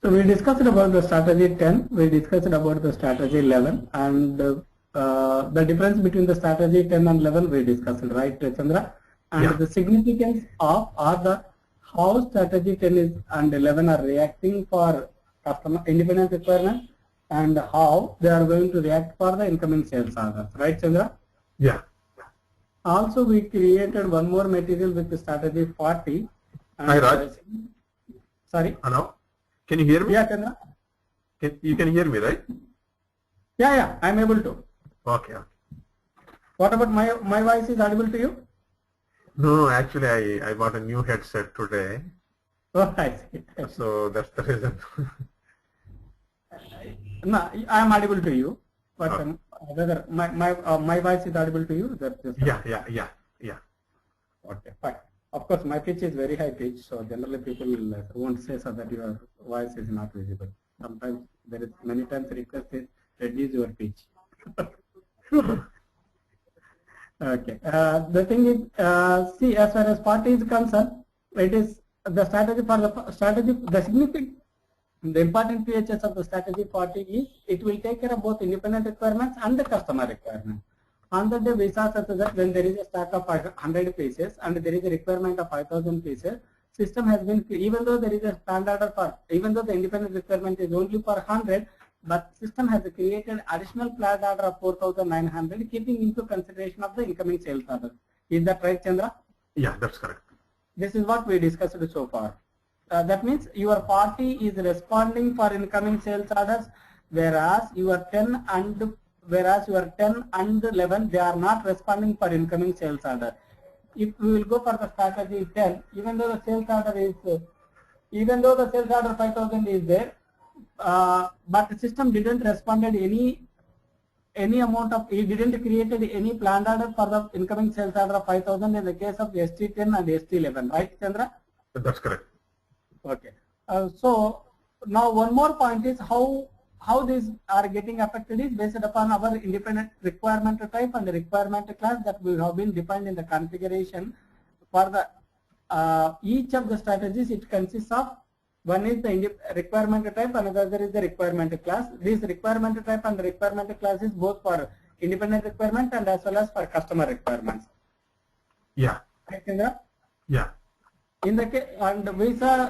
So we discussed about the strategy 10, we discussed about the strategy 11, and the difference between the strategy 10 and 11 we discussed, right, Chandra? And the significance of how strategy 10 is and 11 are reacting for customer independent requirements and how they are going to react for the incoming sales orders, right, Chandra? Yeah. Also, we created one more material with the strategy 40. And, Hi, Raj. Sorry. Hello. Can you hear me? Yeah, Chandra. You can hear me, right? Yeah, I'm able to. Okay. What about my voice is audible to you? No, actually, I bought a new headset today. Oh, I see. So that's the reason. No, I'm audible to you, but whether my voice is audible to you? That's just Yeah. Okay, fine. Of course, my pitch is very high pitch, so generally people won't say so that your voice is not visible. Sometimes there is many times request is reduce your pitch. Okay. The thing is, see, as far as party is concerned, it is the strategy for the strategy. The important features of the strategy 40 is it will take care of both independent requirements and the customer requirements. On the day we saw that when there is a stack of 100 pieces and there is a requirement of 5,000 pieces, system has been, even though there is a standard for, even though the independent requirement is only for 100, but system has created additional planned order of 4,900, keeping into consideration of the incoming sales order. Is that right, Chandra? Yeah, that's correct. This is what we discussed so far. That means your party is responding for incoming sales orders, whereas your 10 and 11 they are not responding for incoming sales order. If we will go for the strategy 10, even though the sales order 5,000 is there, but the system didn't responded any amount of, it didn't created any planned order for the incoming sales order of 5,000 in the case of ST10 and ST11, right, Chandra? That's correct. Okay. So now one more point is how these are getting affected is based upon our independent requirement type and the requirement class that we have been defined in the configuration. For the each of the strategies, it consists of one is the requirement type, another is the requirement class. This requirement type and the requirement class is both for independent requirement and as well as for customer requirements. Yeah. Right, Chandra? Yeah. In the case, and we saw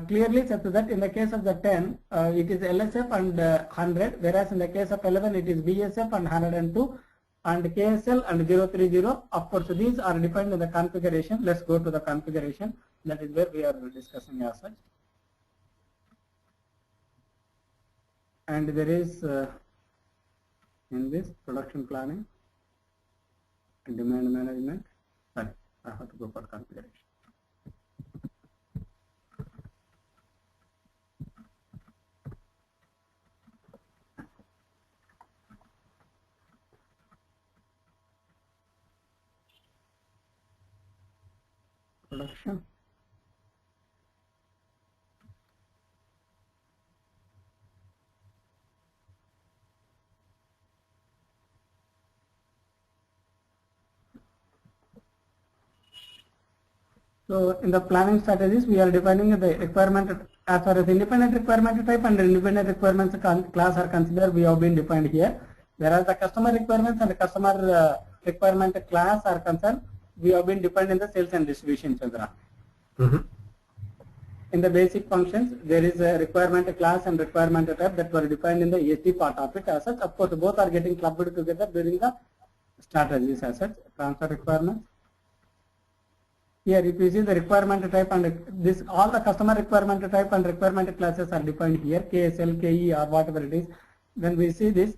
clearly said that in the case of the 10, it is LSF and 100, whereas in the case of 11, it is BSF and 102, and KSL and 030. Of course, these are defined in the configuration. Let's go to the configuration. That is where we are discussing as such. And there is in this production planning, demand management. Sorry, I have to go for configuration. Production. So in the planning strategies, we are defining the requirement as far as independent requirement type and independent requirements class are considered. We have been defined here. Whereas the customer requirements and the customer requirement class are concerned, we have been defined in the sales and distribution, Chandra. In the basic functions, there is a requirement class and requirement type that were defined in the ESD part of it. As such, of course, both are getting clubbed together during the strategies as such. Transfer requirements. Here, if you see the requirement type and this, all the customer requirement type and requirement classes are defined here, KSL, KE or whatever it is. When we see this,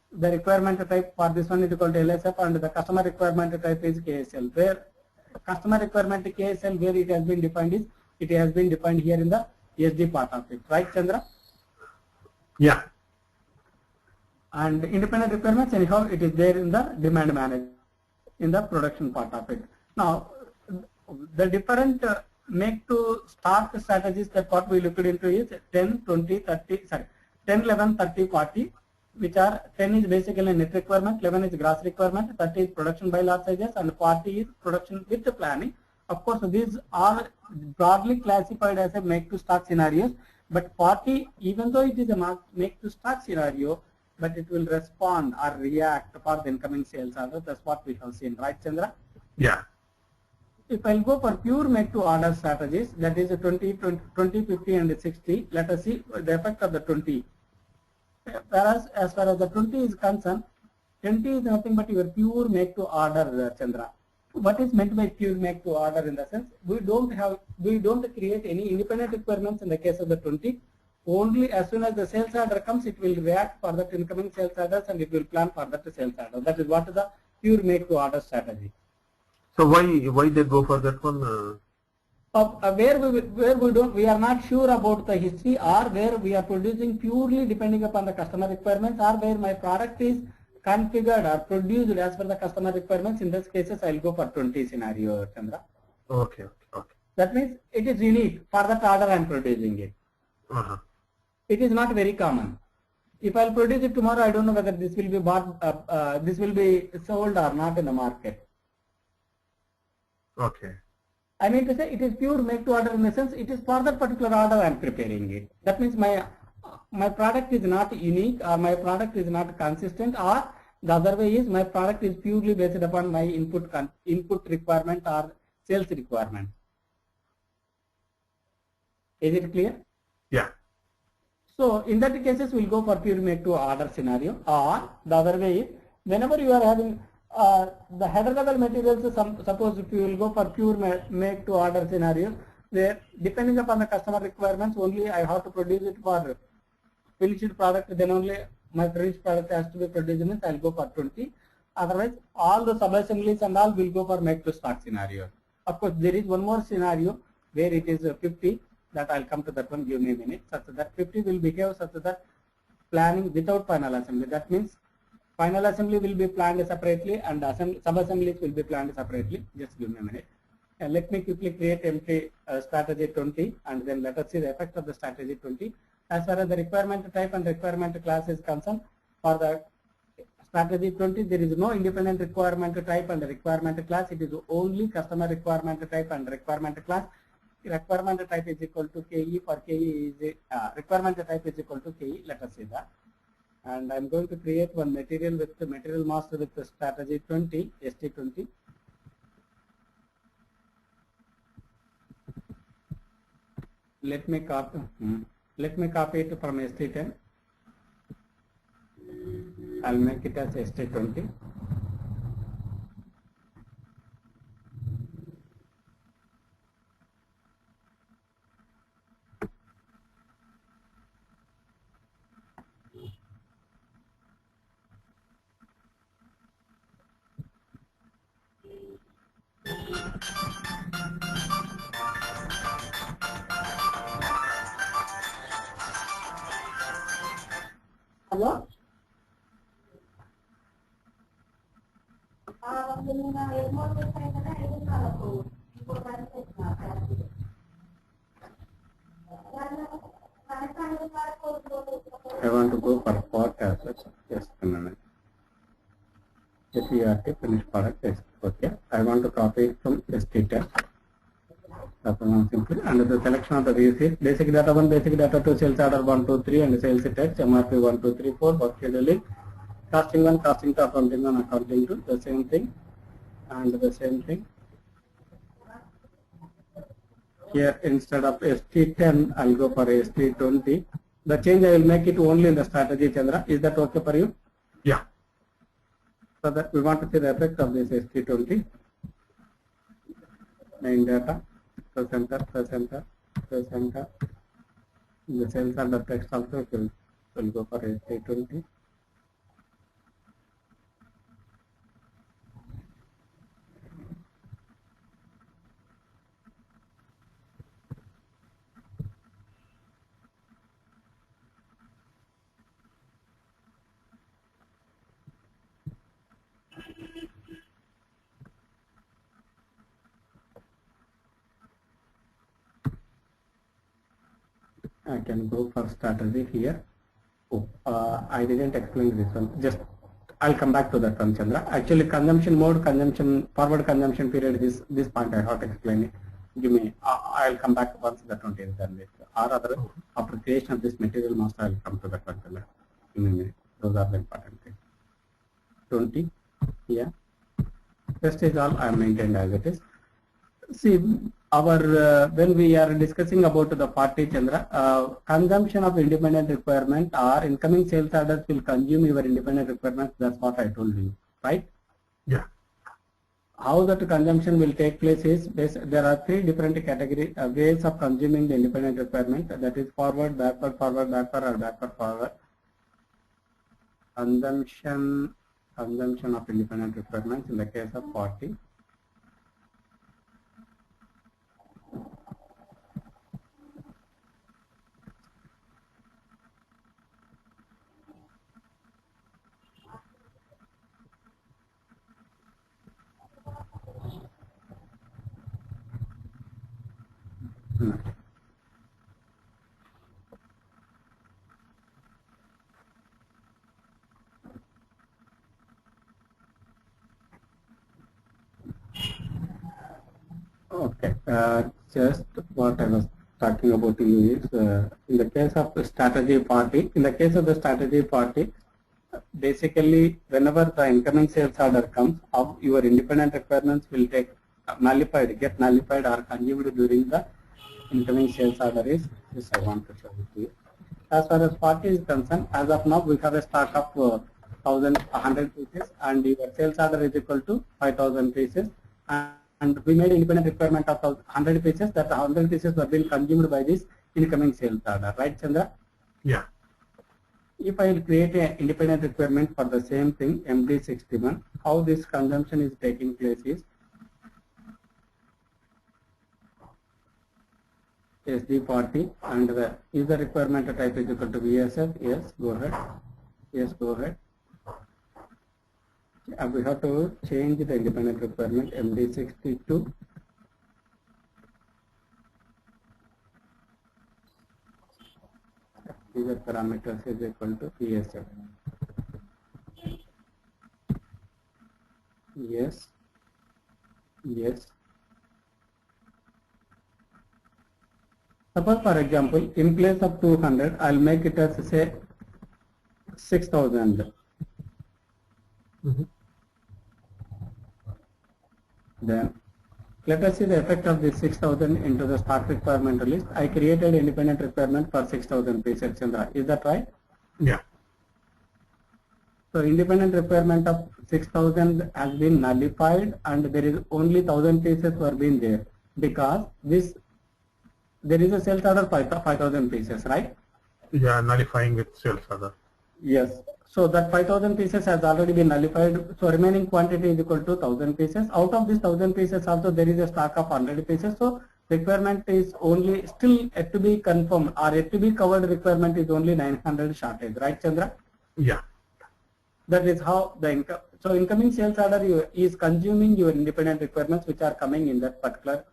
the requirement type for this one is equal to LSF and the customer requirement type is KSL. Where customer requirement KSL, where it has been defined is, it has been defined here in the ESD part of it, right, Chandra? Yeah. And independent requirements, anyhow, it is there in the demand management, in the production part of it. Now, the different make to start strategies that what we looked into is 10, 20, 30, sorry, 10, 11, 30, 40, which are 10 is basically net requirement, 11 is gross requirement, 30 is production by lot sizes, and 40 is production with the planning. Of course, these are broadly classified as a make to start scenarios, But 40, even though it is a make to stock scenario, but it will respond or react for the incoming sales order. That's what we have seen, right, Chandra? Yeah. If I'll go for pure make to order strategies, that is a 20, 50 and 60, let us see the effect of the 20. Whereas as far as the 20 is concerned, 20 is nothing but your pure make to order, Chandra. What is meant by pure make to order in the sense, we don't create any independent requirements in the case of the 20. Only as soon as the sales order comes, it will react for that incoming sales orders and it will plan for that sales order. That is what is the pure make to order strategy. So why they go for that one? Where we are not sure about the history, or where we are producing purely depending upon the customer requirements, or where my product is configured or produced as per the customer requirements. In these cases, I will go for 20 scenario, Chandra. Okay. That means it is unique for that order I am producing it. It is not very common. If I will produce it tomorrow, I don't know whether this will be bought, this will be sold or not in the market. Okay. I mean to say it is pure make to order in the sense it is for that particular order I am preparing it. That means my product is not unique, or my product is not consistent, or the other way is my product is purely based upon my input requirement or sales requirement. Is it clear? Yeah. So in that cases we will go for pure make to order scenario, or the other way is whenever you are having the header level materials, suppose if you will go for pure make to order scenario, where depending upon the customer requirements only I have to produce it for finished product, then only my finished product has to be produced, means I will go for 20. Otherwise all the sub assemblies and all will go for make to stock scenario. Of course there is one more scenario where it is 50, that I will come to that one, give me a minute, such that 50 will behave such that planning without final assembly. That means final assembly will be planned separately and sub-assemblies will be planned separately. Just give me a minute. And let me quickly create empty strategy 20, and then let us see the effect of the strategy 20. As far as the requirement type and requirement class is concerned, for the strategy 20, there is no independent requirement type and requirement class. It is only customer requirement type and requirement class. Requirement type is equal to KE. For KE is requirement type is equal to KE. Let us see that. And I am going to create one material with the material master with the strategy 20, ST20. Let me copy it from ST10. I'll make it as ST20. Hello? I want to go for part as such. Just a minute. SERT finished product is okay. I want to copy it from ST10. Simply under the selection of the VC, basic data 1, basic data 2, sales order 1, 2, 3, and sales text, MRP 1, 2, 3, 4, work scheduling, costing 1, costing 2, accounting 1, accounting 2, the same thing, and the same thing. Here instead of ST10, I'll go for ST20. The change I will make it only in the strategy, Chandra. Is that okay for you? Yeah. So that we want to see the effect of this ST20. Main data. Center. The sales and the text also will go for ST20. I can go for strategy here. I didn't explain this one. Just I'll come back to that one, Chandra. Actually, consumption mode, forward consumption period. This point I have to explain it. give me, I'll come back once the 20 is done with, or other after creation of this material master, I'll come to that particular. Give me a minute. Those are the important things. 20, yeah. Rest is all I maintained as it is. See, our when we are discussing about the party, Chandra, consumption of independent requirement or incoming sales orders will consume your independent requirements. That's what I told you, right? Yeah. How that consumption will take place is there are three different category ways of consuming the independent requirement. That is forward, backward, or backward forward. Consumption of independent requirements in the case of party. Okay, just what I was talking about to you is in the case of the strategy party. In the case of the strategy party, basically whenever the incoming sales order comes, your independent requirements will get nullified or consumed during the incoming sales order is this. I want to show it to you. As far as party is concerned, as of now we have a stock of 1,100 pieces, and your sales order is equal to 5,000 pieces. And we made independent requirement of 100 pieces. That 100 pieces were being consumed by this incoming sales order, right, Chandra? Yeah. If I will create an independent requirement for the same thing, MD61, how this consumption is taking place is SD party, and the user requirement type is equal to VSF. Yes, go ahead. Yes, go ahead. We have to change the independent requirement MD62. User parameters is equal to VSF. Yes. Yes. Suppose, for example, in place of 200, I'll make it as say 6,000. Then let us see the effect of this 6,000 into the stock requirement list. I created independent requirement for 6,000 pieces, Chandra. Is that right? Yeah. So independent requirement of 6,000 has been nullified, and there is only 1,000 pieces were being there, because there is a sales order 5,000 pieces, right? Yeah, nullifying with sales order. Yes. So that 5,000 pieces has already been nullified. So remaining quantity is equal to 1,000 pieces. Out of this 1,000 pieces also there is a stock of 100 pieces. So requirement is only still yet to be confirmed, or yet to be covered requirement is only 900 shortage, right, Chandra? Yeah. That is how the income. So incoming sales order is consuming your independent requirements which are coming in that particular.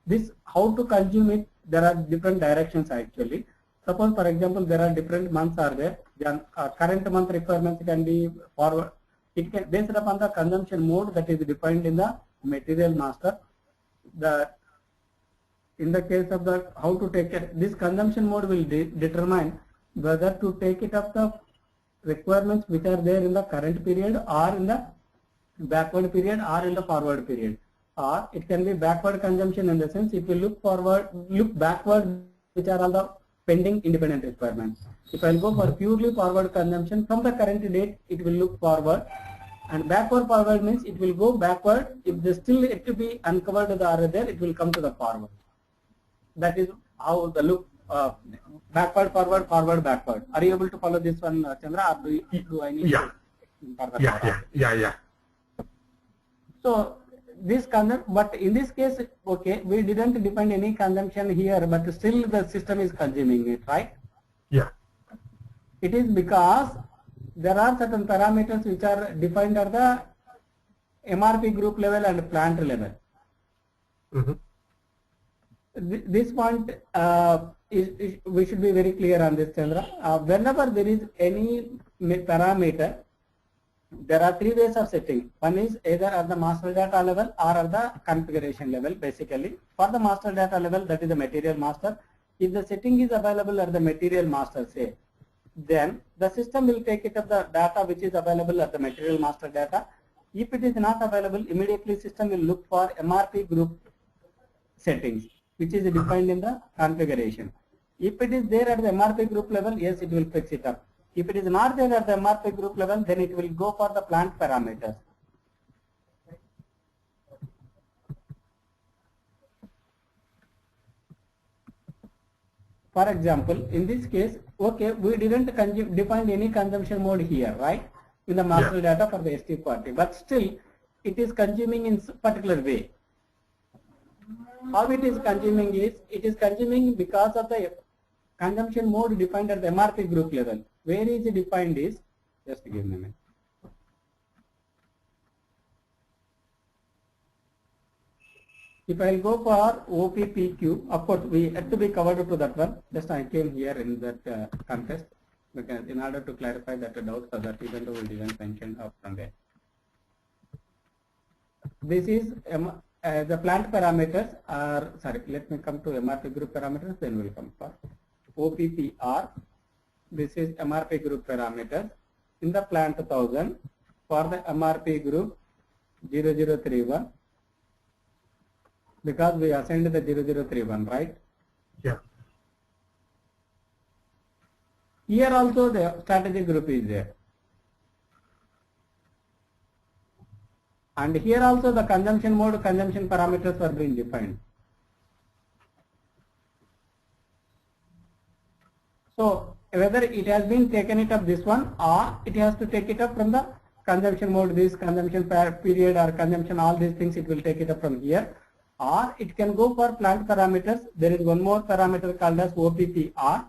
This how to consume it. There are different directions actually. Suppose, for example, there are different months are there. Then current month requirements can be forward. It can based upon the consumption mode that is defined in the material master. In the case of the how to take it, this consumption mode will determine whether to take it up the requirements which are there in the current period, or in the backward period, or in the forward period. Or it can be backward consumption in the sense it will look backward, which are all the pending independent requirements. If I will go for purely forward consumption, from the current date it will look forward, and forward means it will go backward. If there still yet to be uncovered are there, it will come to the forward. That is how the look backward, forward, backward. Are you able to follow this one, Chandra? Or do I need to? Yeah. So this but in this case, okay, we didn't define any consumption here, but still the system is consuming it, right? Yeah. It is because there are certain parameters which are defined at the MRP group level and plant level. This point we should be very clear on this, Chandra. Whenever there is any parameter There are three ways of setting. One is either at the master data level or at the configuration level. Basically, for the master data level, that is the material master. If the setting is available at the material master, say, then the system will take it up the data which is available at the material master data. If it is not available, immediately system will look for MRP group settings, which is defined in the configuration. If it is there at the MRP group level, yes, it will fix it up. If it is not there at the MRP group level, then it will go for the plant parameters. For example, in this case, okay, we didn't define any consumption mode here, right? In the master data for the ST party, but still it is consuming in particular way. How it is consuming is, it is consuming because of the consumption mode defined at the MRP group level. Where is it defined is, just give me a minute. If I will go for OPPQ, of course we had to be covered to that one. Just I came here in that context because in order to clarify that doubt for that, even though we didn't mention up from there. This is the plant parameters are, sorry, let me come to MRP group parameters, then we'll come for OPPR. This is MRP group parameters in the plant 1000 for the MRP group 0031, because we assigned the 0031, right? Yeah. Here also the strategy group is there. And here also the consumption mode, consumption parameters were being defined. So whether it has been taken it up this one, or it has to take it up from the consumption mode, this consumption period or consumption, all these things, it will take it up from here. Or it can go for plant parameters. There is one more parameter called as OPPR.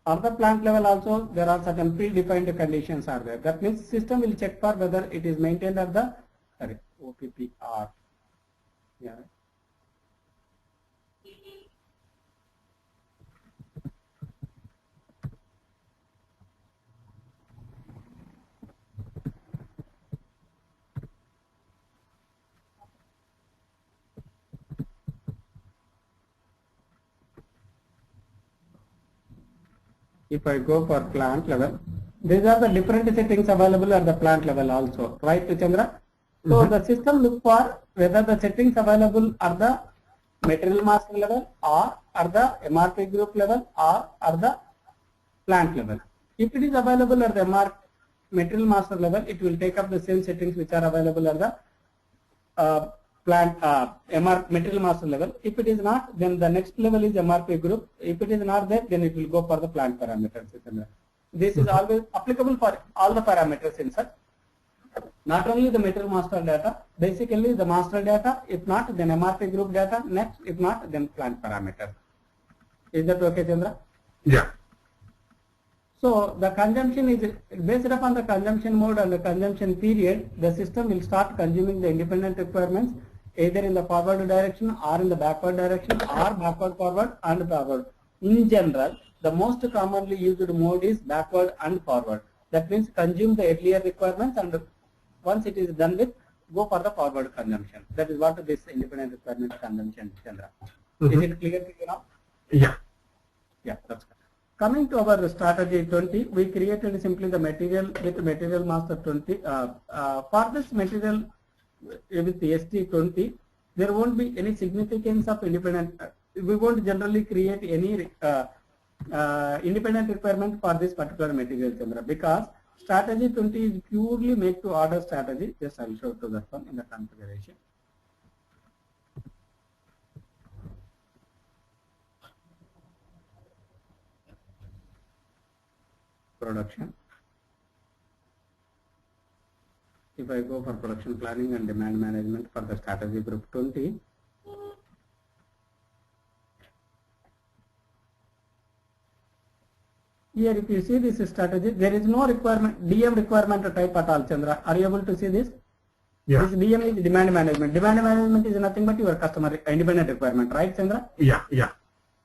At the plant level also, there are certain predefined conditions are there. That means system will check for whether it is maintained at the, sorry, OPPR. Yeah. If I go for plant level, these are the different settings available at the plant level also, right, Chandra? So the system look for whether the settings available at the material master level or at the MRP group level or at the plant level. If it is available at the material master level, it will take up the same settings which are available at the plant material master level. If it is not, then the next level is MRP group. If it is not there, then it will go for the plant parameters. This is always applicable for all the parameters in such. Not only the material master data, basically the master data, if not, then MRP group data, next, if not, then plant parameters. Is that okay, Chandra? Yeah. So the consumption is based upon the consumption mode and the consumption period, the system will start consuming the independent requirements either in the forward direction or in the backward direction or backward forward and forward. In general, the most commonly used mode is backward and forward. That means consume the earlier requirements and once it is done with, go for the forward consumption. That is what this independent requirement consumption, Chandra. Is it clear to you now? Yeah. Yeah, that's good. Coming to our strategy 20, we created simply the material with material master 20. For this material with the ST20, there won't be any significance of independent. We won't generally create any independent requirement for this particular material, Chandra, because strategy 20 is purely made to order strategy. Just I will show to that one in the configuration. Production. If I go for production planning and demand management for the strategy group 20, here if you see this strategy, there is no requirement, DM requirement type at all, Chandra. Are you able to see this? Yeah. This DM is demand management. Demand management is nothing but your customer independent requirement, right, Chandra? Yeah. Yeah.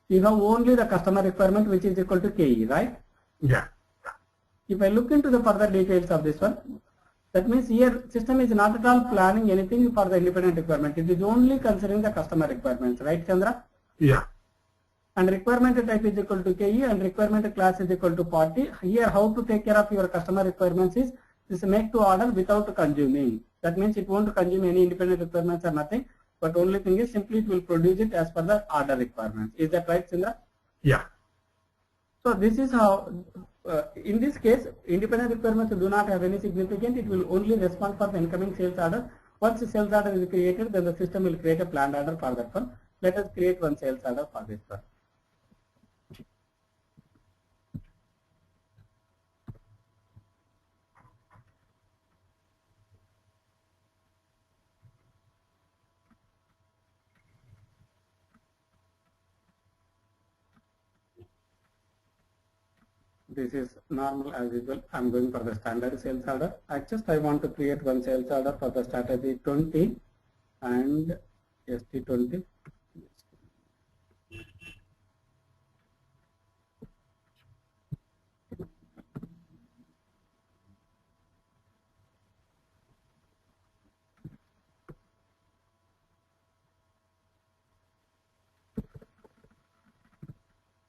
You have only the customer requirement which is equal to KE, right? Yeah. if I look into the further details of this one, that means here system is not at all planning anything for the independent requirement. It is only considering the customer requirements, right, Chandra? Yeah. And requirement type is equal to KE and requirement class is equal to party. Here, how to take care of your customer requirements is this make to order without consuming. That means it won't consume any independent requirements or nothing. But only thing is simply it will produce it as per the order requirements. Is that right, Chandra? Yeah. So this is how, in this case, independent requirements do not have any significance. It will only respond for the incoming sales order. Once the sales order is created, then the system will create a planned order for that one. Let us create one sales order for this one. This is normal as usual. I'm going for the standard sales order. I want to create one sales order for the strategy 20 and ST20.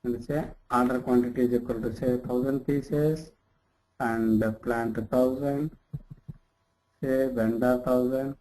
And say order quantity is equal to say 1000 pieces and plant 1000, say vendor 1000.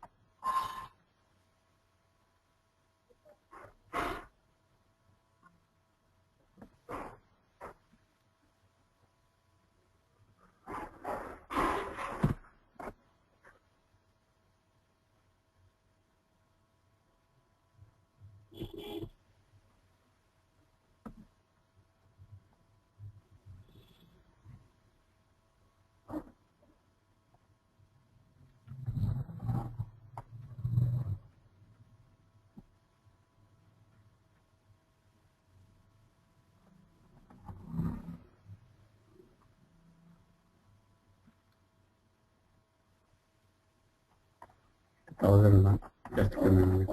Just give me a minute.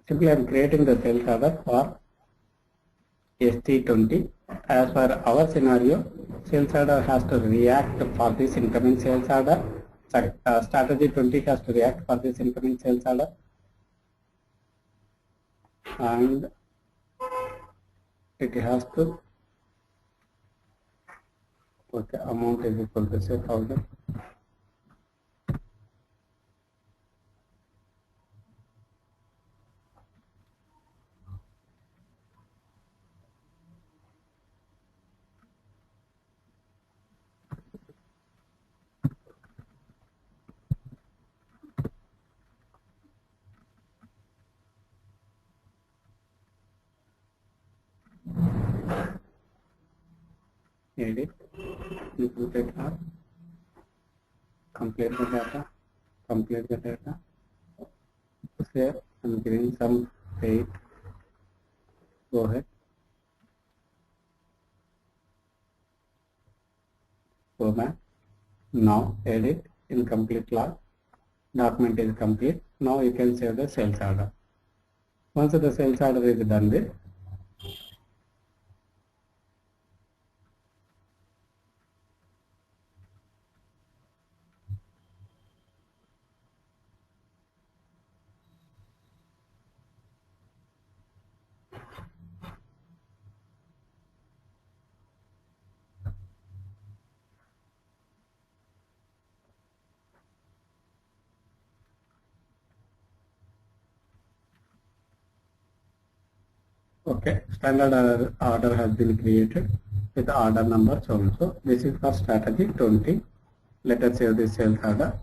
Simply I am creating the sales order for ST20. As per our scenario, sales order has to react for this incoming sales order. Strategy 20 has to react for this incoming sales order. And it has to, okay, amount is equal to say 1000. Edit, duplicate R, complete the data, say I'm giving some weight, go ahead, go back, now edit, incomplete log, document is complete, now you can save the sales order. Once the sales order is done with, okay, standard order has been created with order number so and so. This is for strategy 20. Let us save this sales order.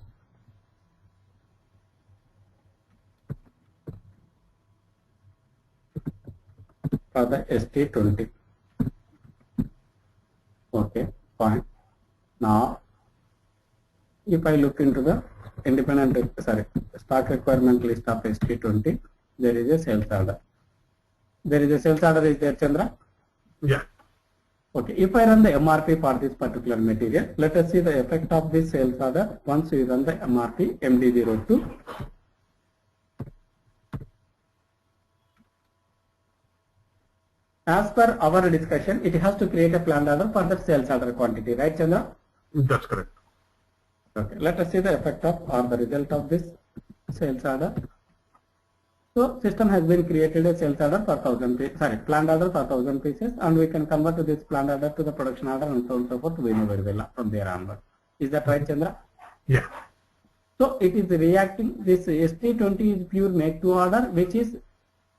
For the ST20. Okay, fine. Now, if I look into the stock requirement list of ST20, there is a sales order. There is a sales order is there, Chandra? Yeah. Okay, if I run the MRP for this particular material, let us see the effect of this sales order once we run the MRP MD02. As per our discussion, it has to create a planned order for the sales order quantity, right, Chandra? That's correct. Okay, let us see the effect of or the result of this sales order. So system has been created a sales order for planned order for 1000 pieces, and we can convert this planned order to the production order and so on and so forth. We know very well from there onward. Is that right, Chandra? Yeah. So it is reacting. This ST20 is pure make to order, which is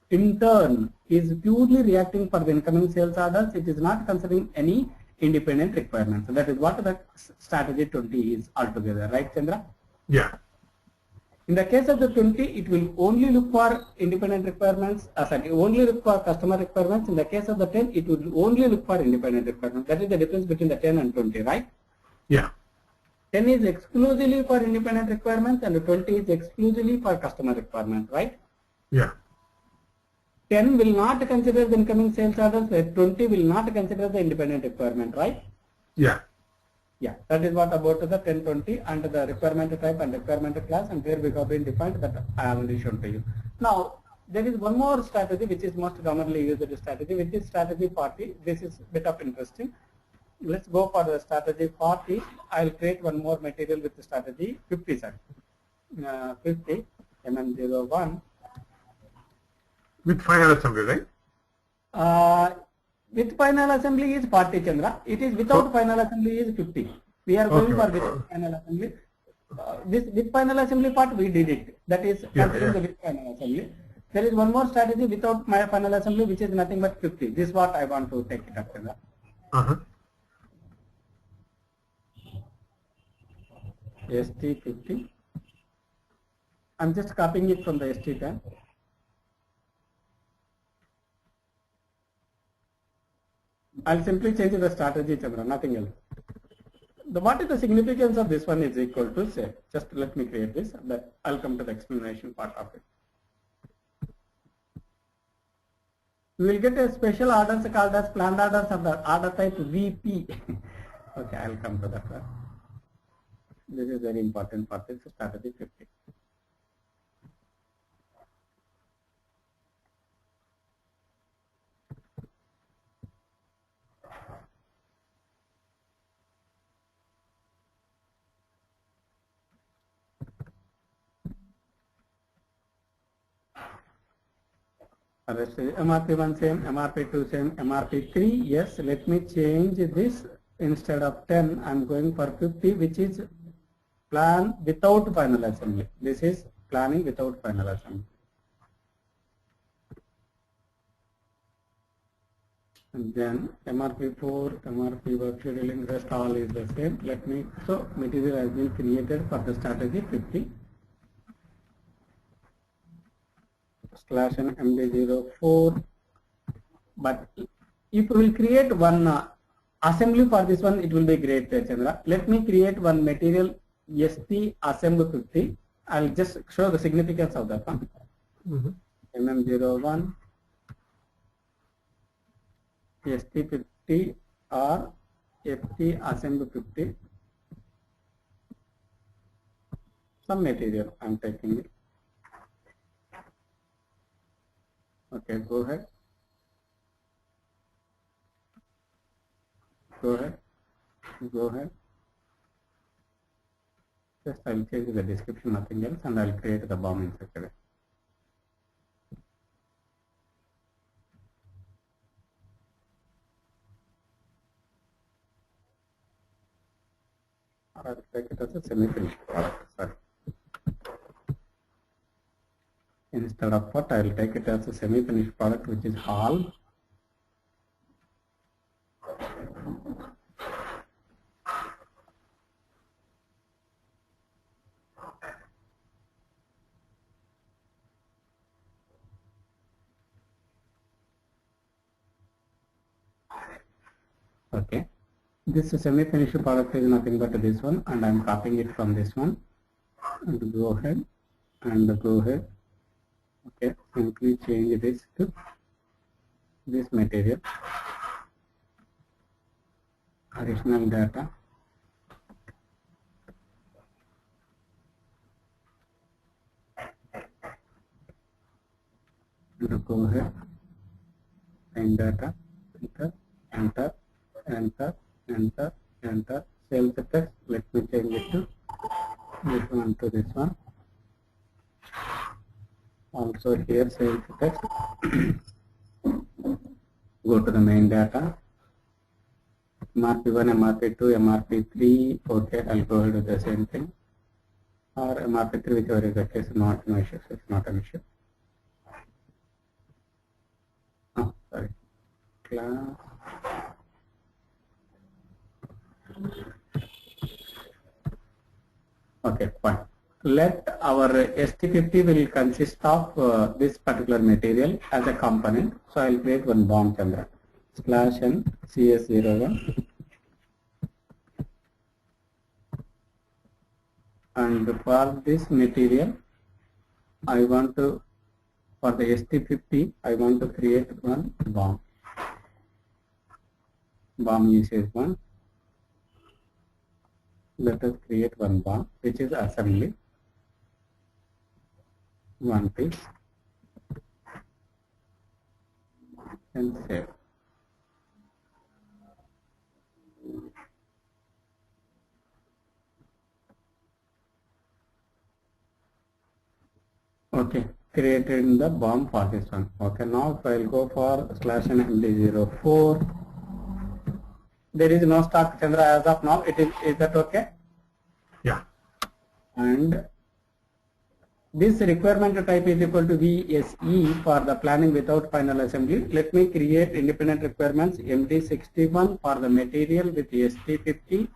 in turn is purely reacting for the incoming sales orders. It is not considering any independent requirements. So that is what the strategy 20 is altogether, right, Chandra? Yeah. In the case of the 20, it will only look for independent requirements, only look for customer requirements. In the case of the 10, it will only look for independent requirements. That is the difference between the 10 and 20, right? Yeah. 10 is exclusively for independent requirements and 20 is exclusively for customer requirements, right? Yeah. 10 will not consider the incoming sales orders, where 20 will not consider the independent requirement, right? Yeah. Yeah, that is what about the 1020 and the requirement type and requirement class, and where we have been defined that I already shown to you. Now, there is one more strategy which is most commonly used strategy, which is strategy 40. This is a bit of interesting. Let's go for the strategy 40. I'll create one more material with the strategy 50, sir. 50 MM01. With final assembly, right? With final assembly is 40, Chandra. It is without final assembly is 50. We are going for with final assembly. This with final assembly part we did it. That is considering the with final assembly. There is one more strategy without my final assembly, which is nothing but 50. This is what I want to take it up, Chandra. ST50. I'm just copying it from the ST10. I'll simply change the strategy, Chandra, nothing else. What is the significance of this one is equal to, say, just let me create this, that I'll come to the explanation part of it. We will get a special orders called as planned orders of the order type VP. Okay, I'll come to that one. This is very important for this strategy 50. MRP1 same, MRP2 same, MRP3. Yes, let me change this. Instead of 10, I'm going for 50, which is plan without final assembly. This is planning without final assembly. And then MRP4, MRP work scheduling, rest all is the same. Let me, so material has been created for the strategy 50. Slash and MD04, but if we will create one assembly for this one, it will be great, Chandra. Let me create one material ST assembly 50. I'll just show the significance of that one. MM01 ST50 or ST assembly 50. Some material I'm taking it. Okay, go ahead. Go ahead. Go ahead. Just I'll change the description, nothing else, and I'll create the bomb inside. I'll take it as a semi-finished product. Sorry. Instead of what, I will take it as a semi-finished product, which is all. Okay. This semi-finished product is nothing but this one, and I am copying it from this one. and go ahead and go ahead. Okay, simply change this to this material, additional data. And go ahead, and data, enter, enter, enter, enter, enter, sales text. Let me change it to this one to this one. Also here sales text. Go to the main data. MRP1, MRP2, MRP3. Okay, I'll go ahead with the same thing. Or MRP3, whichever is the case, not an issue. It's not an issue. Oh, sorry. Class. Okay, fine. Let our ST50 will consist of this particular material as a component. So I'll create one BOM, Chandra. /n CS01. And for this material, I want to, for the ST50, I want to create one BOM. BOM usage one. Let us create one BOM, which is assembly. One piece. And save. Okay, created in the BOM for this one. Okay, now if I'll go for /NMD04, there is no stock, Chandra, as of now. Is that okay? Yeah. And this requirement type is equal to VSE for the planning without final assembly. Let me create independent requirements MD61 for the material with ST50,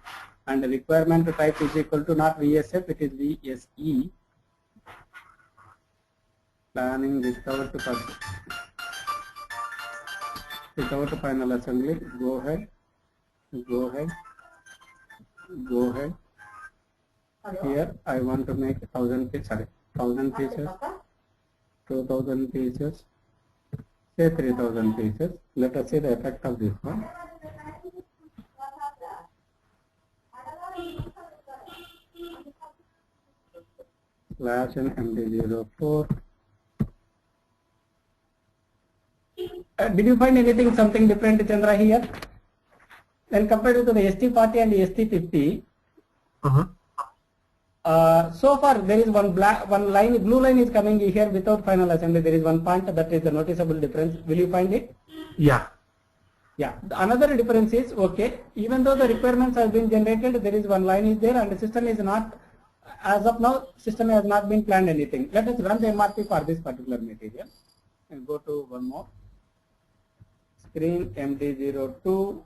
and the requirement type is equal to not VSF, it is VSE. Planning without final assembly. Go ahead. Go ahead. Go ahead. Here I want to make 1,000 pieces. Sorry, 1,000 pieces. 2,000 pieces. Say 3,000 pieces. Let us see the effect of this one. /NMD04. Did you find anything, something different, Chandra, here? When compared to the ST40 and the ST50, so far there is one line, blue line is coming here without final assembly. There is one point that is the noticeable difference. Will you find it? Yeah. Yeah. Another difference is, okay, even though the requirements have been generated, there is one line is there and the system is not, as of now, system has not been planned anything. Let us run the MRP for this particular material and go to one more. Screen MD02 for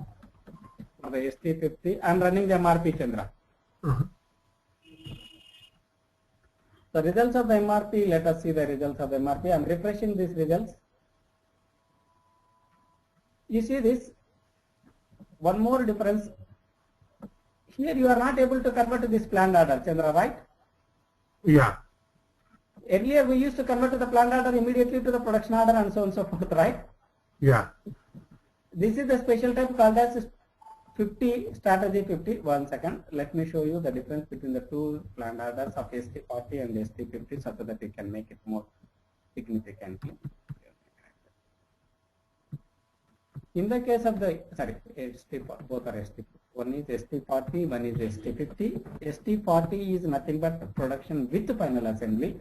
the ST50. I am running the MRP, Chandra. The results of the MRP, let us see the results of the MRP. I am refreshing these results. You see this, one more difference. Here you are not able to convert this planned order, Chandra, right? Yeah. Earlier we used to convert the planned order immediately to the production order and so on and so forth, right? Yeah. This is the special type called as 50 strategy 50. 1 second. Let me show you the difference between the two planned orders of ST40 and ST50 so that we can make it more significantly. In the case of the, sorry, both are ST. One is ST40, one is ST50. ST40 is nothing but production with final assembly.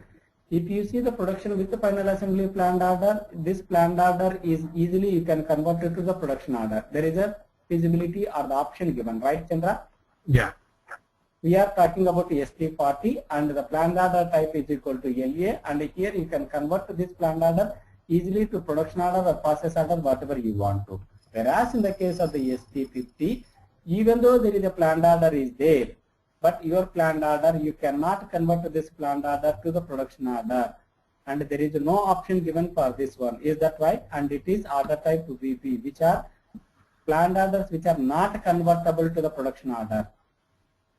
If you see the production with the final assembly planned order, this planned order is easily, you can convert it to the production order. There is a feasibility or the option given, right, Chandra? Yeah. We are talking about ST40 and the planned order type is equal to LA, and here you can convert this planned order easily to production order or process order, whatever you want to. Whereas in the case of the ST50, even though there is a planned order is there, but your planned order, you cannot convert this planned order to the production order, and there is no option given for this one. Is that right? And it is order type VP, which are planned orders which are not convertible to the production order.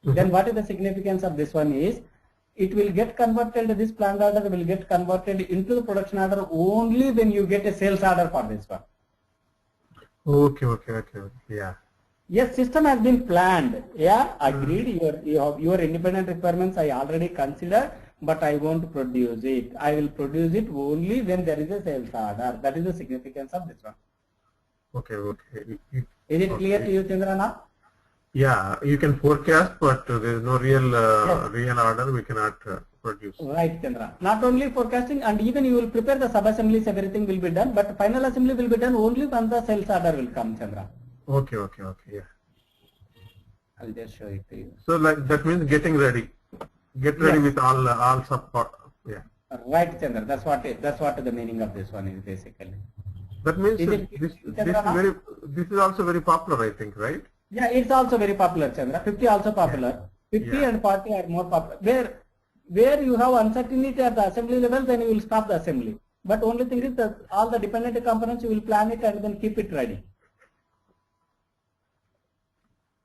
Then what is the significance of this one is, it will get converted, this planned order will get converted into the production order only when you get a sales order for this one. Okay. Yeah. Yes, system has been planned. Yeah, agreed. Your independent requirements I already considered, but I won't produce it. I will produce it only when there is a sales order. That is the significance of this one. Okay. Is it clear to you, Chandra, now? Yeah, you can forecast, but there is no real order we cannot produce. Right, Chandra. Not only forecasting, and even you will prepare the sub-assemblies, everything will be done, but final assembly will be done only when the sales order will come, Chandra. Okay, yeah. I'll just show it to you. So like that means getting ready. Get ready with all support. Yeah. Right, Chandra. That's what the meaning of this one is basically. That means this is also very popular, I think, right? Yeah, it's also very popular, Chandra. 50 also popular. 50 and 40 are more popular. Where you have uncertainty at the assembly level, then you will stop the assembly. But only thing is that all the dependent components you will plan it and then keep it ready.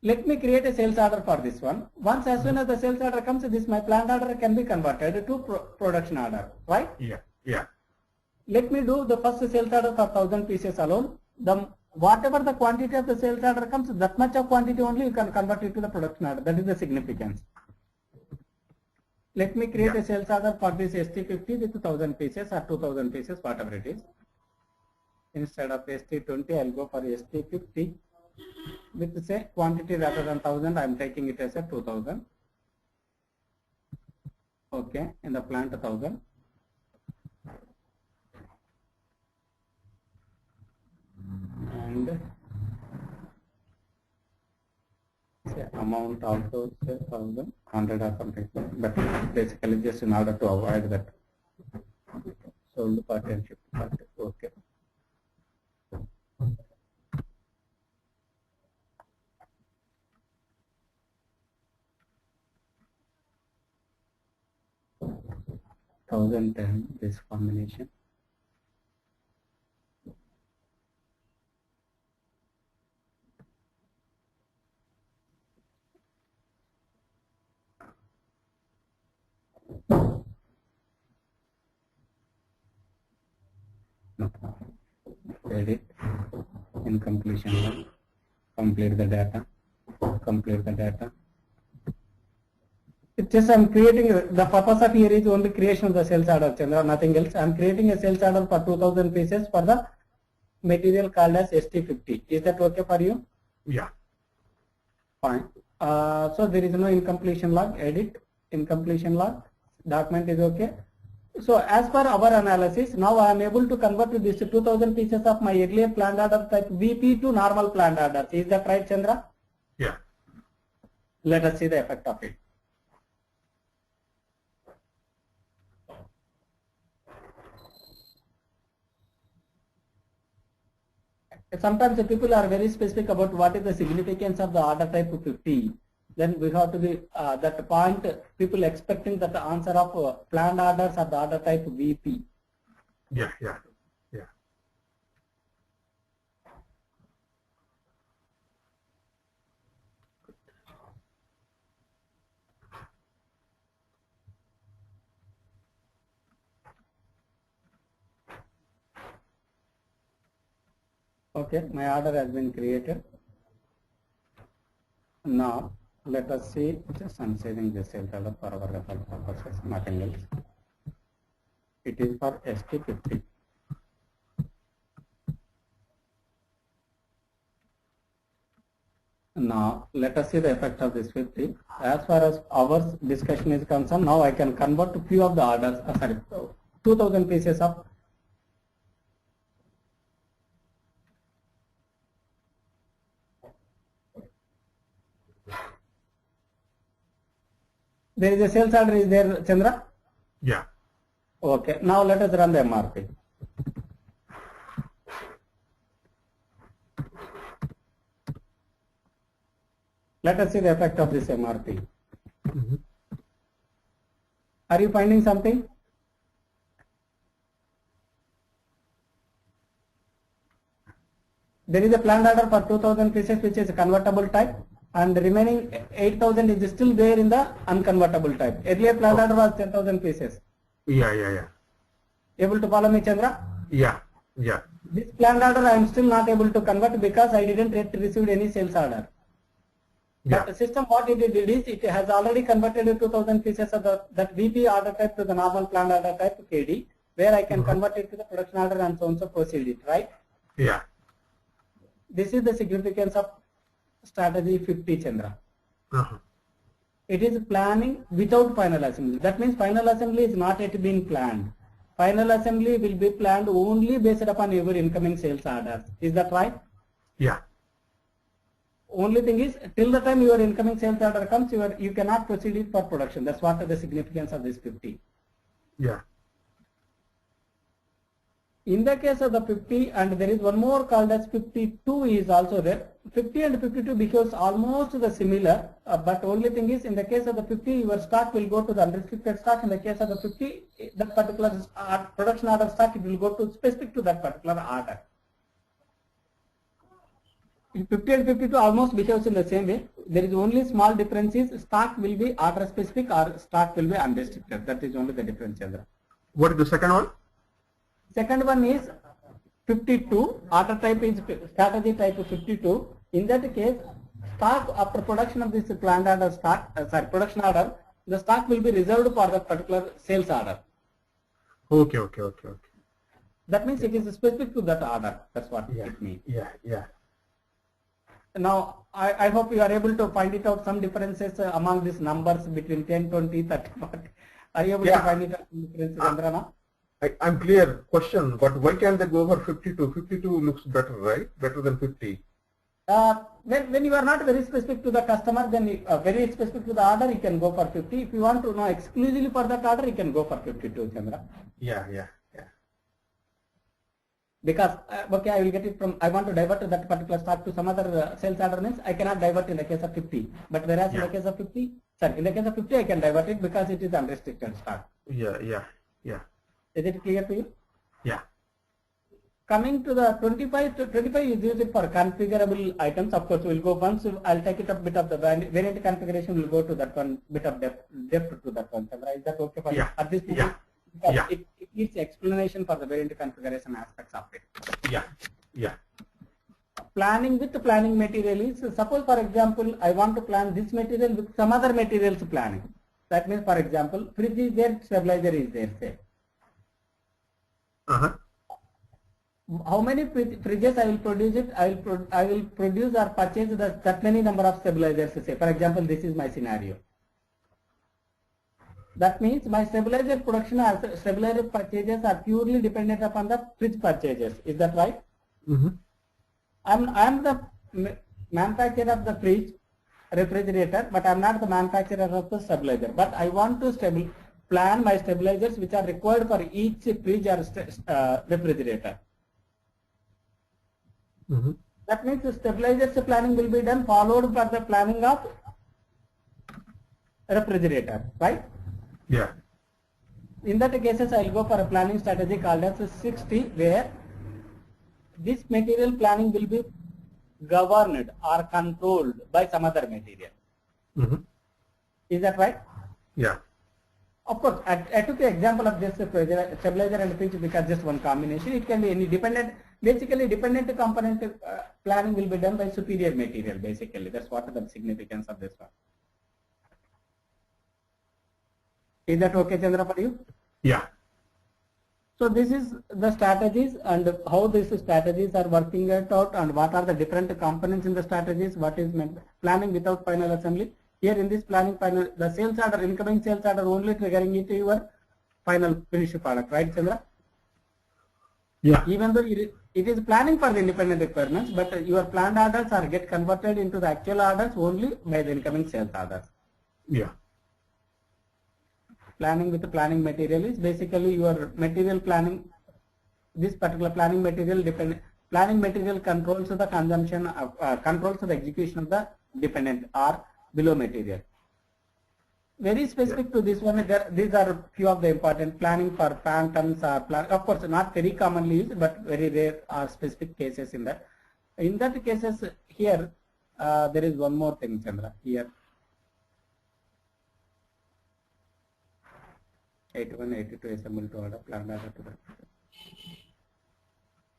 Let me create a sales order for this one. Once as soon as the sales order comes, this my planned order can be converted to production order, right? Yeah. Let me do the first sales order for 1000 pieces alone. Whatever the quantity of the sales order comes, that much of quantity only you can convert it to the production order. That is the significance. Let me create a sales order for this ST50 with 1000 pieces or 2000 pieces, whatever it is. Instead of ST20, I'll go for ST50. With say quantity rather than 1000, I am taking it as a 2000. Okay, in the plant 1000. And say amount also say 1000, 100 or something, but basically just in order to avoid that sold party and shipped party. Okay. This combination. Edit in completion. Complete the data. It's just I'm creating the purpose of here is only creation of the sales order, Chandra, nothing else. I'm creating a sales order for 2000 pieces for the material called as ST50. Is that okay for you? Yeah. Fine. So there is no incompletion log. Edit incompletion log. Document is okay. So as per our analysis, now I am able to convert this 2000 pieces of my earlier planned order type VP to normal planned orders. Is that right, Chandra? Yeah. Let us see the effect of it. Sometimes the people are very specific about what is the significance of the order type 50. Then we have to be that point people expecting that the answer of planned orders are the order type VP. Yeah. Okay, my order has been created. Now let us see, just I'm saving this sales order for our record purposes, nothing else. It is for ST50. Now let us see the effect of this 50. As far as our discussion is concerned, now I can convert to few of the orders, 2000 pieces of there is a sales order is there, Chandra? Yeah. Okay, now let us run the MRP. Let us see the effect of this MRP. Are you finding something? There is a planned order for 2000 pieces which is a convertible type. and remaining 8,000 is still there in the unconvertible type. Earlier planned order was 10,000 pieces. Yeah. Able to follow me, Chandra? Yeah. This planned order I am still not able to convert because I didn't yet receive any sales order. Yeah. But the system what it did is it has already converted 2,000 pieces of that VP order type to the normal planned order type KD, where I can convert it to the production order and so on so proceed it, right? Yeah. This is the significance of strategy 50, Chandra. It is planning without final assembly. That means final assembly is not yet been planned. Final assembly will be planned only based upon your incoming sales orders. Is that right? Yeah. Only thing is, till the time your incoming sales order comes, you cannot proceed it for production. That's what the significance of this 50. Yeah. In the case of the 50, and there is one more called as 52 is also there. 50 and 52 becomes almost the similar, but only thing is, in the case of the 50, your stock will go to the unrestricted stock. In the case of the 50, that particular production order stock, it will go to specific to that particular order. 50 and 52 almost behaves in the same way. There is only small difference is stock will be order specific or stock will be unrestricted. That is only the difference, Chandra. What is the second one? Second one is 52. Order type is strategy type 52. In that case, stock after production of this planned order stock, production order, the stock will be reserved for that particular sales order. Okay. That means it is specific to that order. That's what it means. Yeah. Now, I hope you are able to find it out some differences among these numbers between 10, 20, 30, 40. Are you able to find it out some differences, Chandra, now? I'm clear. Question, but why can't they go for 52? 52 looks better, right? Better than 50. When you are not very specific to the customer, then very specific to the order, you can go for 50. If you want to know exclusively for that order, you can go for 52, Chandra. Yeah. Because, okay, I will get it from, I want to divert that particular stock to some other sales order means I cannot divert in the case of 50. But whereas in the case of 50, in the case of 50, I can divert it because it is unrestricted stock. Yeah. Is it clear to you? Yeah. Coming to the 25 is used for configurable items. Of course, we'll go once, I'll take it up bit of the variant configuration, we'll go to that one, bit of depth to that one. Is that okay for you? At this point, it needs explanation for the variant configuration aspects of it. Yeah. Planning with the planning material is, suppose for example, I want to plan this material with some other materials planning. That means, for example, fridge is there, stabilizer is there, say. How many fridges I will produce it? I will produce or purchase that many number of stabilizers, say. For example, this is my scenario. That means my stabilizer production or stabilizer purchases are purely dependent upon the fridge purchases. Is that right? I am the manufacturer of the fridge refrigerator, but I am not the manufacturer of the stabilizer. But I want to plan my stabilizers which are required for each fridge or refrigerator. That means the stabilizers planning will be done followed by the planning of refrigerator, right? Yeah. In that cases, I will go for a planning strategy called as 60, where this material planning will be governed or controlled by some other material. Is that right? Yeah. Of course, I took the example of just stabilizer and fridge because just one combination. It can be any dependent, basically dependent component planning will be done by superior material, basically. That's what the significance of this one. Is that okay, Chandra, for you? Yeah. So this is the strategies and how these strategies are working it out and what are the different components in the strategies, what is meant planning without final assembly. Here in this planning final, the sales order, incoming sales order only triggering it to your final finished product, right, Chandra? Yeah. Even though it is planning for the independent requirements, but your planned orders are get converted into the actual orders only by the incoming sales orders. Yeah. Planning with the planning material is basically your material planning. This particular planning material controls the consumption of, controls the execution of the dependent or below material. Very specific to this one, these are few of the important planning for phantoms or of course not very commonly used, but very rare or specific cases in that. In that cases here, there is one more thing, Chandra, here. 81, 82 assemble to order, planned order to the.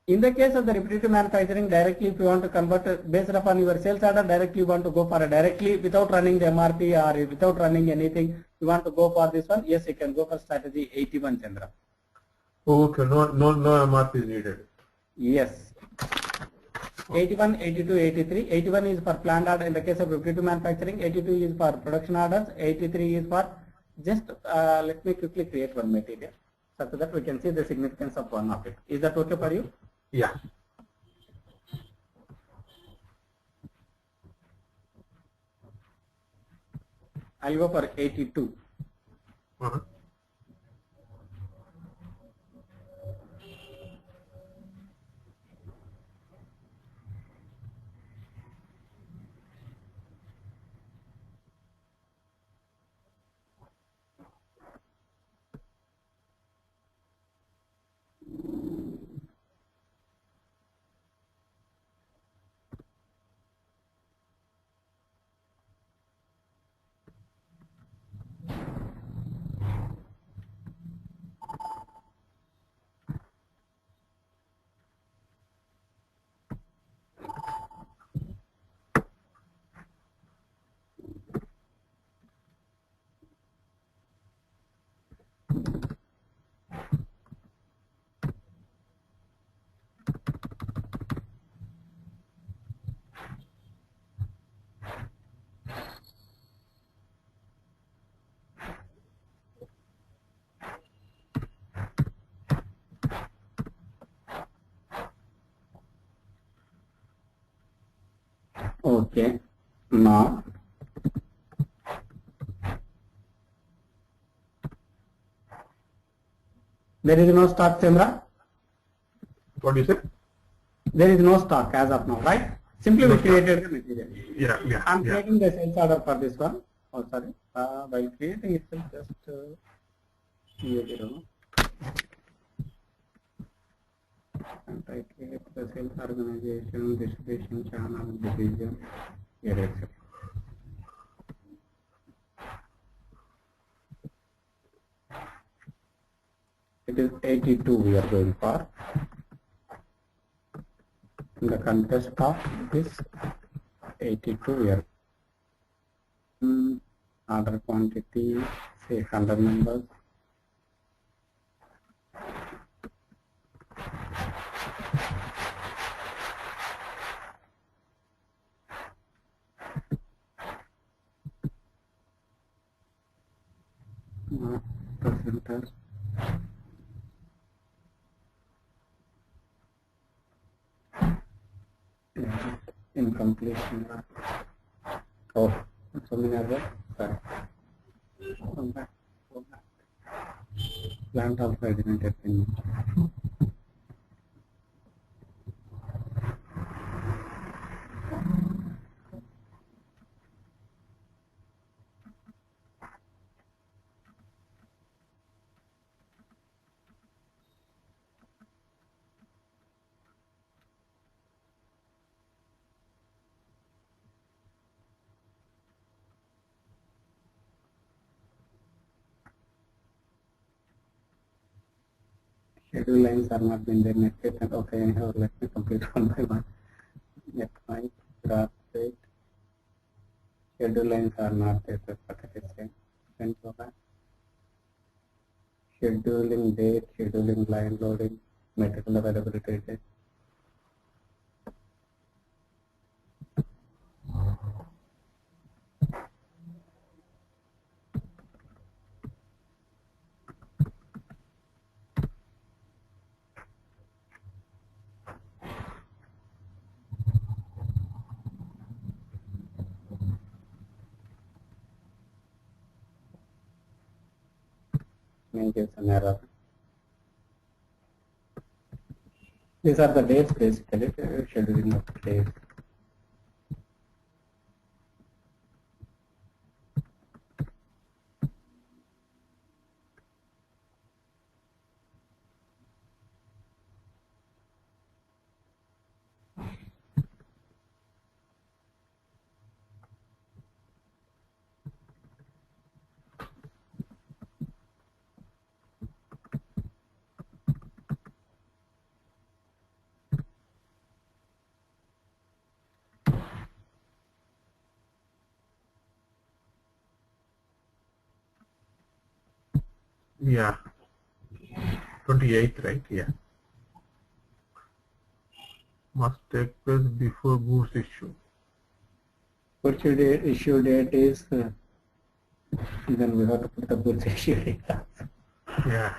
In the case of the repetitive manufacturing, directly if you want to convert based upon your sales order, directly you want to go for a directly without running the MRP or without running anything, you want to go for this one, yes, you can go for strategy 81, Chandra. Okay, no MRP is needed. Yes. 81, 82, 83. 81 is for planned order in the case of repetitive manufacturing. 82 is for production orders. 83 is for just let me quickly create one material so that we can see the significance of one of it. Is that okay for you? Yeah. I'll go for 82. Uh-huh. Okay. Now there is no stock, Chandra. What do you say? There is no stock as of now, right? Simply No we stock. created the material. Yeah. I'm creating the sales order for this one. Oh, sorry. While creating itself, just create it. And I create the sales organization, distribution channel, division, here, etc. It is 82 we are going for. In the context of this 82 we are order quantity, say 100 numbers. Percentage. Incompletion. Oh, so many others. Sorry. Come back. Go back. Plant also I didn't get any. Schedule lines are not been there. Next case, okay, anyhow, let me complete one by one. Next point, graph rate. Schedule lines are not there. That's what it is saying. Then go back. Scheduling date, scheduling line loading, material availability date. May give some error. These are the dates basically, scheduling of dates. Yeah. 28th, right? Yeah. Must take place before goods issue. Issue date is, then we have to put the goods issue date. Yeah.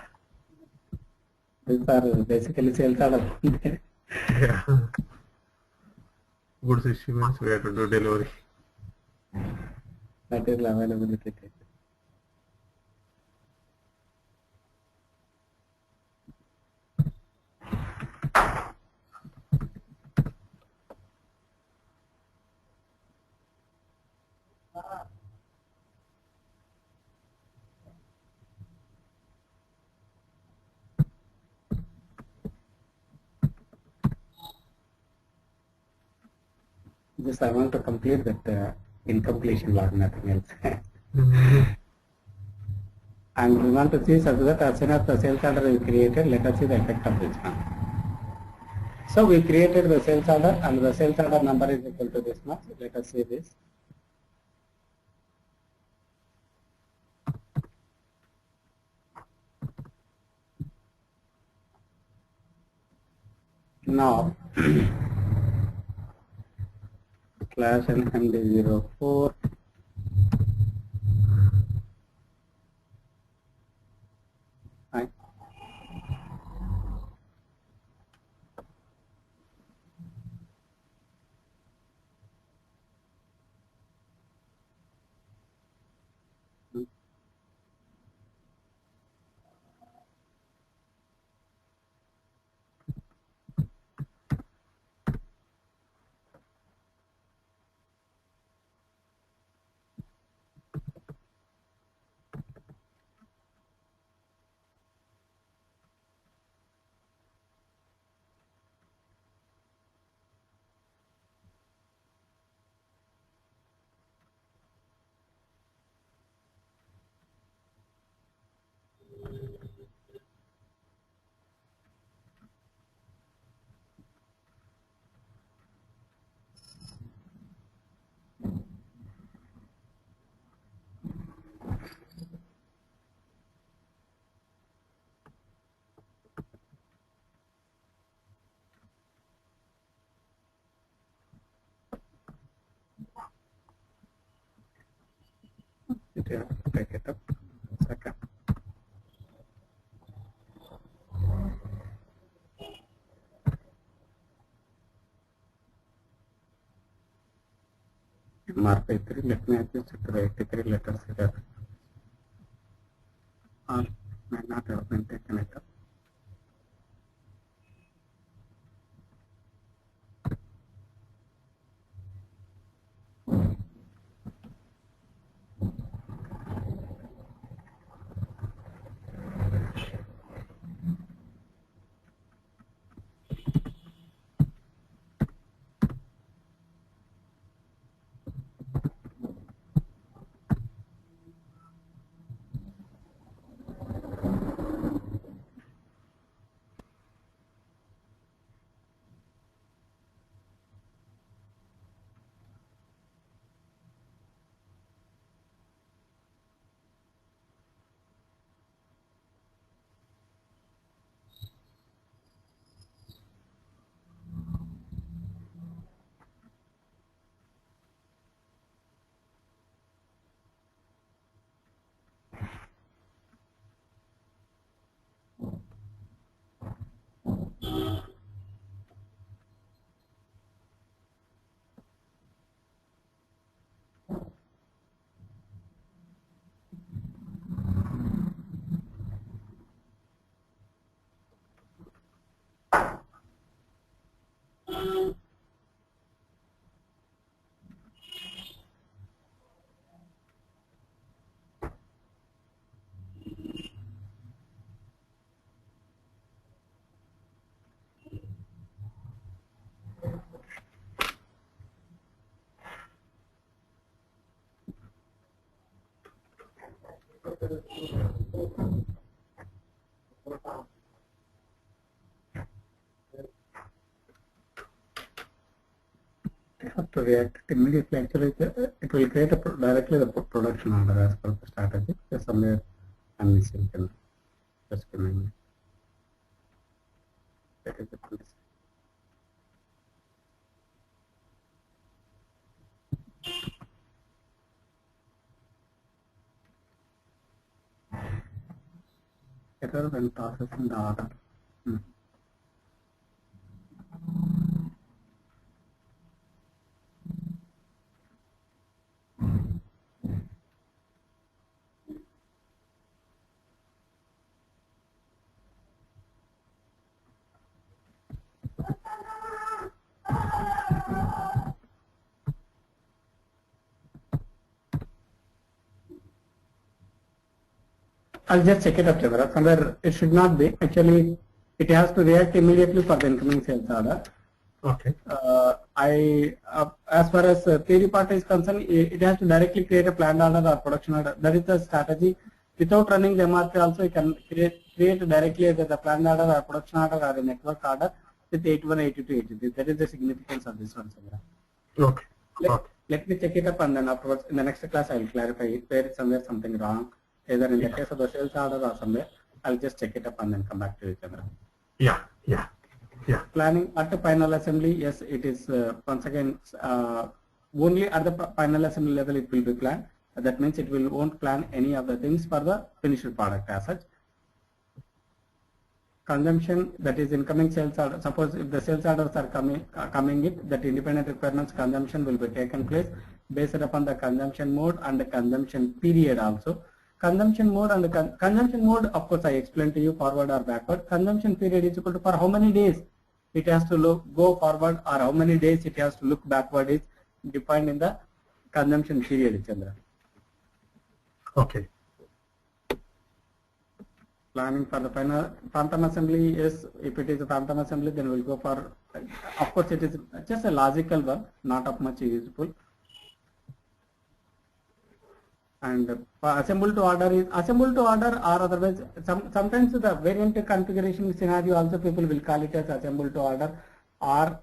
These are basically sales order. Yeah. Goods issue means we have to do delivery. Material availability date. Just I want to complete that incompletion log, nothing else. And we want to see such that as soon as the sales order is created, let us see the effect of this one. So we created the sales order and the sales order number is equal to this much. Let us see this. Now, class LMD04. Right. Take it up. Second. Mark 83, let me adjust it to the 83 letters here. Or may not have been taken it up. Have to react immediately. Actually, it will create directly the production order as per the strategy. There's somewhere I'm missing. Just give me a minute. That is the policy. Error when processing the order. I'll just check it up, Chandra. Somewhere it should not be. Actually, it has to react immediately for the incoming sales order. Okay. As far as theory part is concerned, it has to directly create a planned order or production order. That is the strategy. Without running the MRP also, you can create directly either the planned order or production order or a network order with 81, 82, 83. That is the significance of this one, Chandra. Okay. Let me check it up, and then afterwards in the next class I will clarify it where is somewhere something wrong. Either in the case of the sales order or somewhere, I'll just check it up and then come back to you, Chandra. Yeah. Planning at the final assembly, yes, it is once again only at the final assembly level it will be planned. That means it won't plan any of the things for the finished product as such. Consumption, that is incoming sales order. Suppose if the sales orders are coming in, that independent requirements consumption will be taken place based upon the consumption mode and the consumption period also. Consumption mode and the consumption mode, of course, I explained to you forward or backward. Consumption period is equal to for how many days it has to go forward or how many days it has to look backward is defined in the consumption period, Chandra. Okay. Planning for the final phantom assembly is, if it is a phantom assembly, then we'll go for, of course, it is just a logical one, not of much useful. And assemble to order is assemble to order, or otherwise sometimes the variant configuration scenario also people will call it as assemble to order or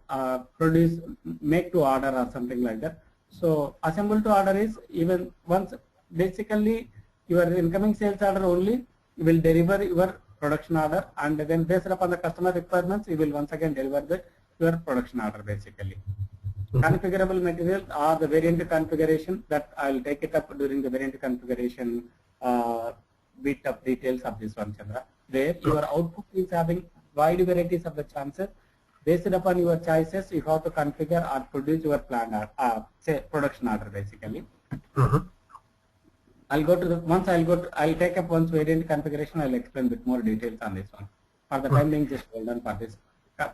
produce make to order or something like that. So assemble to order is even once basically your incoming sales order only will deliver your production order, and then based upon the customer requirements you will once again deliver your production order basically. Configurable material or the variant configuration, that I will take it up during the variant configuration bit of details of this one, Chandra, where your output is having wide varieties of the chances. Based upon your choices, you have to configure or produce your planned order, say production order basically. I'll go to the I'll take up once variant configuration. I'll explain bit more details on this one. For the time being, just hold on for this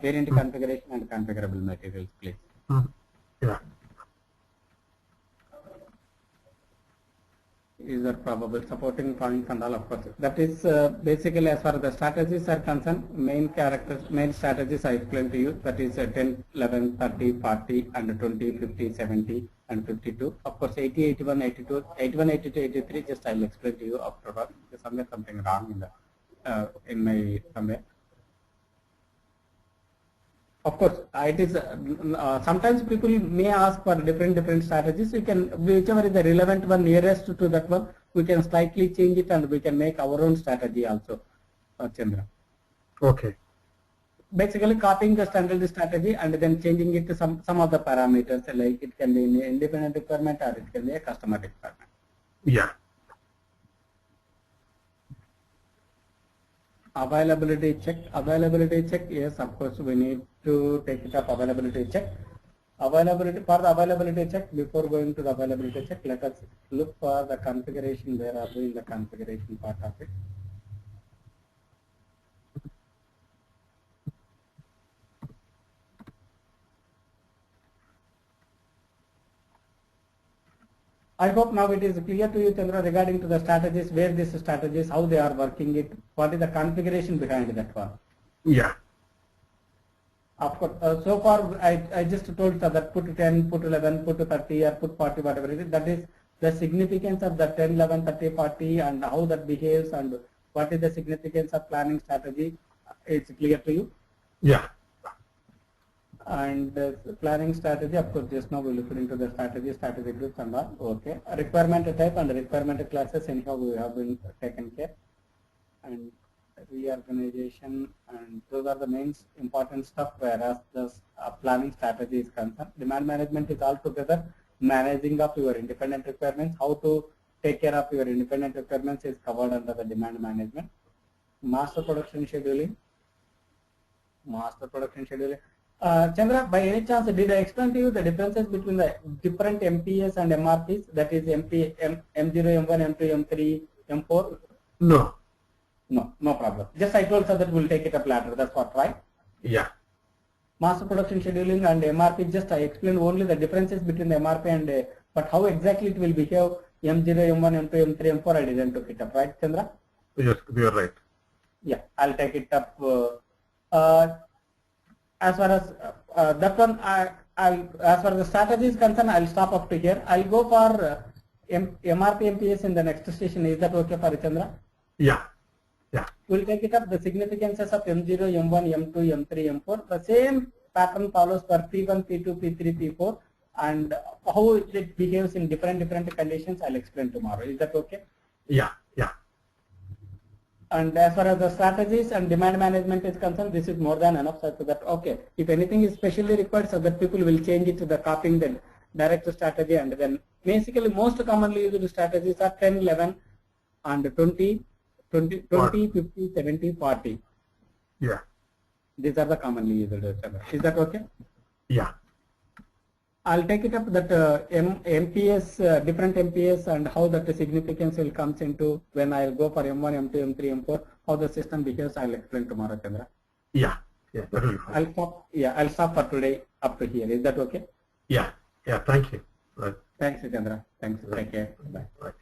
variant configuration and configurable materials, please. Yeah. User probable supporting points and all, of course. That is basically as far as the strategies are concerned, main strategies I explained to you. That is 10, 11, 30, 40, and 20, 50, 70, and 52. Of course, 80, 81, 82, 81, 82, 83. Just I'll explain to you afterwards. There's something wrong in the in my somewhere. Of course, it is sometimes people may ask for different strategies. You can, whichever is the relevant one nearest to that one, we can slightly change it and we can make our own strategy also, Chandra. Okay. Basically copying the standard strategy and then changing it to some of the parameters, like it can be an independent requirement or it can be a customer requirement. Yeah. Availability check, yes, of course we need to take it up. Availability check, for the availability check, before going to the availability check, let us look for the configuration. Where are we in the configuration part of it? I hope now it is clear to you, Chandra, regarding to the strategies, where these strategies, how they are working it, what is the configuration behind that one. Yeah. Of course, so far I just told that put 10, put 11, put 30 or put 40, whatever it is. That is the significance of the 10, 11, 30, 40 and how that behaves and what is the significance of planning strategy. It's clear to you? Yeah. And planning strategy, of course, just now we looked into the strategy groups and all. Okay. Requirement type and requirement classes, anyhow we have been taken care. And reorganization, and those are the main important stuff, whereas the planning strategy is concerned. Demand management is altogether managing of your independent requirements. How to take care of your independent requirements is covered under the demand management. Master production scheduling. Chandra, by any chance, did I explain to you the differences between the different MPS and MRPs? That is M0, M1, M2, M3, M4? No. No problem. Just I told her that we'll take it up later. That's what, right? Yeah. Master production scheduling and MRP, just I explained only the differences between the MRP and but how exactly it will behave M0, M1, M2, M3, M4, I didn't took it up, right, Chandra? Yes, you are right. Yeah, I'll take it up. As far as that one, as far as the strategy is concerned, I'll stop up to here. I'll go for MRP MPS in the next station. Is that okay for Chandra? Yeah. Yeah. We'll take it up the significances of M0, M1, M2, M3, M4. The same pattern follows for P1, P2, P3, P4, and how it behaves in different conditions, I'll explain tomorrow. Is that okay? Yeah. Yeah. And as far as the strategies and demand management is concerned, this is more than enough, so that okay, if anything is specially required, so that people will change it to the copying the direct strategy, and then basically most commonly used strategies are 10, 11 and 20, 50, 70, 40. Yeah. These are the commonly used. Is that okay? Yeah. I'll take it up that MPS, different MPS, and how that the significance will comes into when I'll go for M1, M2, M3, M4, how the system behaves, I'll explain tomorrow, Chandra. Yeah. Yeah. That will be fine. I'll stop for today up to here. Is that okay? Yeah. Yeah. Thank you. Right. Thanks, Chandra. Thanks. Take care. Bye. Right.